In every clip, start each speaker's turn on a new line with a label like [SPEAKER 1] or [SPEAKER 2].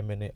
[SPEAKER 1] MNA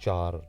[SPEAKER 1] 4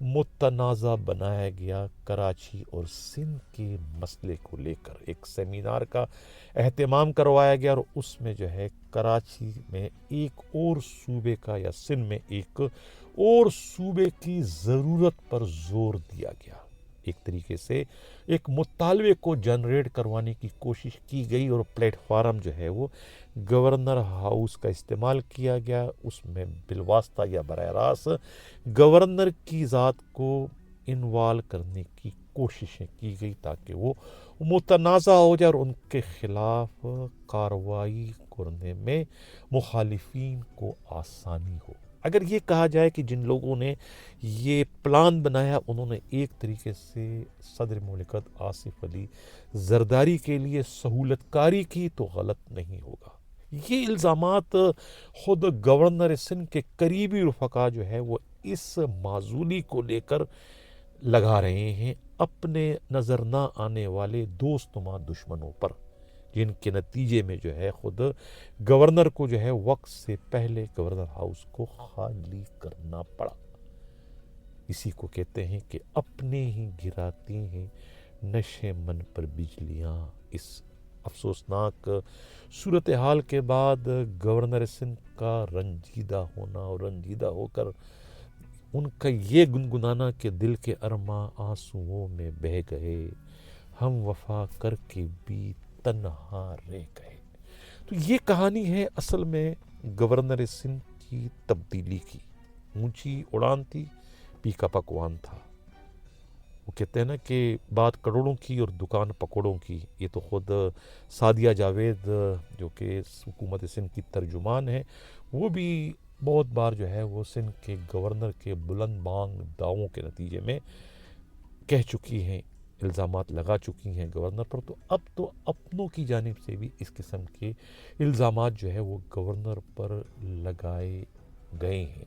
[SPEAKER 1] متنازع بنایا گیا کراچی اور سندھ کے مسئلے کو لے کر ایک سیمینار کا اہتمام کروایا گیا، اور اس میں جو ہے کراچی میں ایک اور صوبے کا یا سندھ میں ایک اور صوبے کی ضرورت پر زور دیا گیا۔ ایک طریقے سے ایک مطالبے کو جنریٹ کروانے کی کوشش کی گئی، اور پلیٹ فارم جو ہے وہ گورنر ہاؤس کا استعمال کیا گیا۔ اس میں بالواسطہ یا براہ راست گورنر کی ذات کو انوالو کرنے کی کوششیں کی گئی تاکہ وہ متنازع ہو جائے اور ان کے خلاف کارروائی کرنے میں مخالفین کو آسانی ہو۔ اگر یہ کہا جائے کہ جن لوگوں نے یہ پلان بنایا انہوں نے ایک طریقے سے صدر مملکت آصف علی زرداری کے لیے سہولت کاری کی تو غلط نہیں ہوگا۔ یہ الزامات خود گورنر سندھ کے قریبی رفقا جو ہے وہ اس معزولی کو لے کر لگا رہے ہیں اپنے نظر نہ آنے والے دوستما دشمنوں پر، جن کے نتیجے میں جو ہے خود گورنر کو جو ہے وقت سے پہلے گورنر ہاؤس کو خالی کرنا پڑا۔ اسی کو کہتے ہیں کہ اپنے ہی گراتی ہیں نشے من پر بجلیاں۔ اس افسوسناک صورتحال کے بعد گورنر سندھ کا رنجیدہ ہونا اور رنجیدہ ہو کر ان کا یہ گنگنانا کہ دل کے ارماں آنسوؤں میں بہہ گئے، ہم وفا کر کے بھی تنہا رہ گئے۔ تو یہ کہانی ہے اصل میں گورنر سندھ کی تبدیلی کی۔ اونچی اڑان تھی، پیکا پکوان تھا۔ وہ کہتے ہیں نا کہ بات کروڑوں کی اور دکان پکوڑوں کی۔ یہ تو خود سعدیہ جاوید جو کہ حکومت سندھ کی ترجمان ہے، وہ بھی بہت بار جو ہے وہ سندھ کے گورنر کے بلند بانگ دعووں کے نتیجے میں کہہ چکی ہیں، الزامات لگا چکی ہیں گورنر پر۔ تو اب تو اپنوں کی جانب سے بھی اس قسم کے الزامات جو ہے وہ گورنر پر لگائے گئے ہیں۔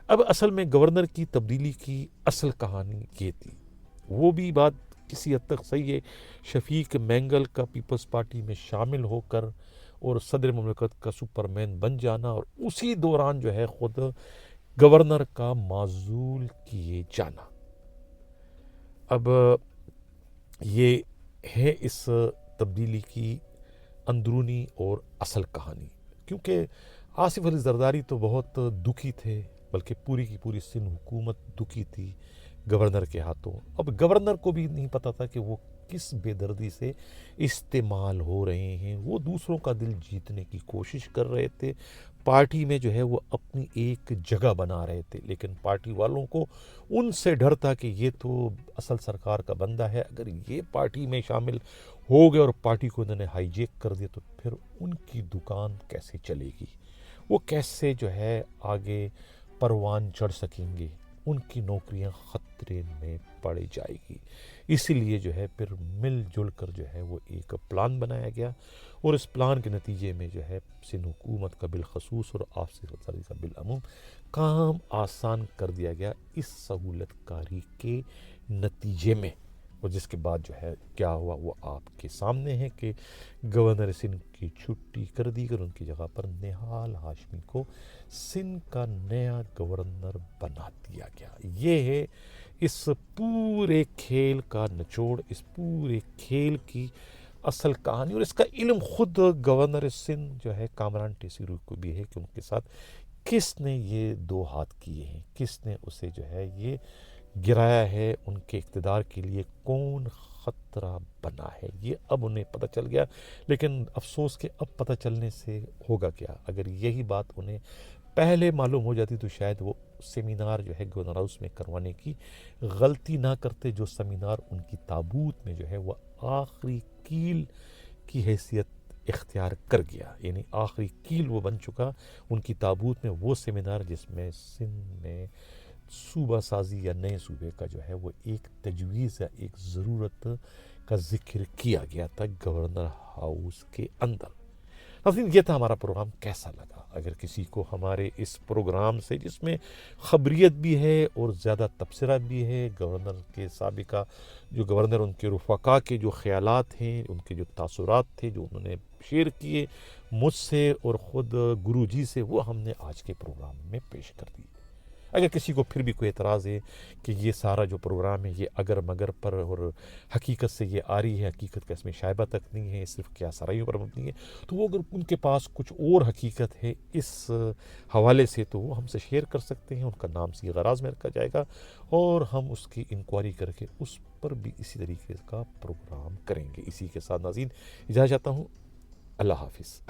[SPEAKER 1] اب اصل میں گورنر کی تبدیلی کی اصل کہانی یہ تھی۔ وہ بھی بات کسی حد تک صحیح ہے، شفیق مینگل کا پیپلز پارٹی میں شامل ہو کر اور صدر مملکت کا سپرمین بن جانا، اور اسی دوران جو ہے خود گورنر کا معزول کیے جانا۔ اب یہ ہے اس تبدیلی کی اندرونی اور اصل کہانی۔ کیونکہ آصف علی زرداری تو بہت دکھی تھے، بلکہ پوری کی پوری سندھ حکومت دکھی تھی گورنر کے ہاتھوں۔ اب گورنر کو بھی نہیں پتا تھا کہ وہ کس بے دردی سے استعمال ہو رہے ہیں۔ وہ دوسروں کا دل جیتنے کی کوشش کر رہے تھے، پارٹی میں جو ہے وہ اپنی ایک جگہ بنا رہے تھے، لیکن پارٹی والوں کو ان سے ڈر تھا کہ یہ تو اصل سرکار کا بندہ ہے، اگر یہ پارٹی میں شامل ہو گئے اور پارٹی کو انہوں نے ہائی جیک کر دیا تو پھر ان کی دکان کیسے چلے گی، وہ کیسے جو ہے آگے پروان چڑھ سکیں گے، ان کی نوکریاں خطرے میں پڑ جائے گی۔ اسی لیے جو ہے پھر مل جل کر جو ہے وہ ایک پلان بنایا گیا، اور اس پلان کے نتیجے میں جو ہے سندھ حکومت کا بالخصوص اور آصف علی کا بالعموم کام آسان کر دیا گیا اس سہولت کاری کے نتیجے میں۔ اور جس کے بعد جو ہے کیا ہوا وہ آپ کے سامنے ہے کہ گورنر سندھ کی چھٹی کر دی گئی، ان کی جگہ پر نہال ہاشمی کو سندھ کا نیا گورنر بنا دیا گیا۔ یہ ہے اس پورے کھیل کا نچوڑ، اس پورے کھیل کی اصل کہانی، اور اس کا علم خود گورنر سندھ جو ہے کامران ٹیسیرو کو بھی ہے کہ ان کے ساتھ کس نے یہ دو ہاتھ کیے ہیں، کس نے اسے جو ہے یہ گرایا ہے، ان کے اقتدار کے لیے کون خطرہ بنا ہے، یہ اب انہیں پتہ چل گیا۔ لیکن افسوس کہ اب پتہ چلنے سے ہوگا کیا، اگر یہی بات انہیں پہلے معلوم ہو جاتی تو شاید وہ سیمینار جو ہے گورنر ہاؤس میں کروانے کی غلطی نہ کرتے، جو سیمینار ان کی تابوت میں جو ہے وہ آخری کیل کی حیثیت اختیار کر گیا، یعنی آخری کیل وہ بن چکا ان کی تابوت میں، وہ سیمینار جس میں سندھ میں صوبہ سازی یا نئے صوبے کا جو ہے وہ ایک تجویز یا ایک ضرورت کا ذکر کیا گیا تھا گورنر ہاؤس کے اندر۔ ناظرین، یہ تھا ہمارا پروگرام، کیسا لگا؟ اگر کسی کو ہمارے اس پروگرام سے، جس میں خبریت بھی ہے اور زیادہ تبصرہ بھی ہے، گورنر کے سابقہ جو گورنر ان کے رفقا کے جو خیالات ہیں، ان کے جو تاثرات تھے جو انہوں نے شیئر کیے مجھ سے اور خود گرو جی سے، وہ ہم نے آج کے پروگرام میں پیش کر دی۔ اگر کسی کو پھر بھی کوئی اعتراض ہے کہ یہ سارا جو پروگرام ہے یہ اگر مگر پر اور حقیقت سے یہ آ رہی ہے، حقیقت کا اس میں شائبہ تک نہیں ہے، صرف کیا سرائیوں پر مبنی ہے، تو وہ اگر ان کے پاس کچھ اور حقیقت ہے اس حوالے سے تو وہ ہم سے شیئر کر سکتے ہیں. ان کا نام صیغہ راز میں رکھا جائے گا اور ہم اس کی انکوائری کر کے اس پر بھی اسی طریقے کا پروگرام کریں گے. اسی کے ساتھ ناظرین اجازت چاہتا ہوں. اللہ حافظ.